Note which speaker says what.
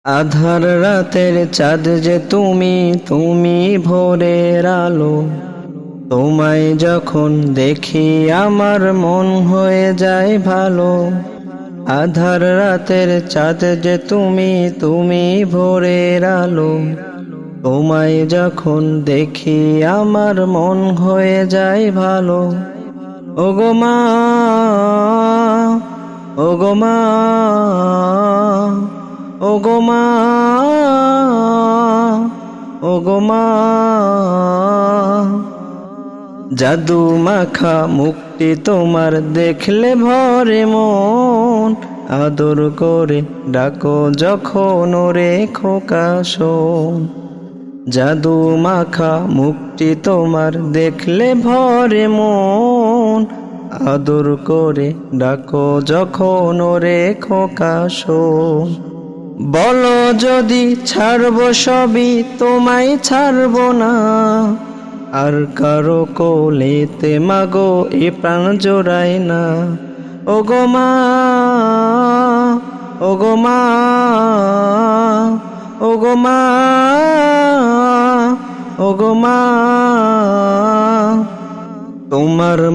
Speaker 1: আধার রাতের চাঁদ যে তুমি, তুমি ভোরের আলো। তোমায় যখন দেখি আমার মন হয়ে যায় ভালো। আধার রাতের চাঁদ যে তুমি, তুমি ভোরের আলো। তোমায় যখন দেখি আমার মন হয়ে যায় ভালো। ওগো মা, ওগো মা, ওগো মা, ওগো মা। জাদু মাখা মুখটি তোমার দেখলে ভরে মন। আদর করে ডাকো যখন ওরে খোকা শোন। জাদু মাখা মুখটি তোমার দেখলে ভরে মন। আদর করে ডাকো যখন ওরে খোকা শোন। বলো যদি ছাড়বো সবই, তোমায় ছাড়বো না। আর কারো কোলেতে মাগো এ প্রাণ জোড়ায় না। ওগো মা, ওগো মা, ওগো মা, ওগো মা। তোমার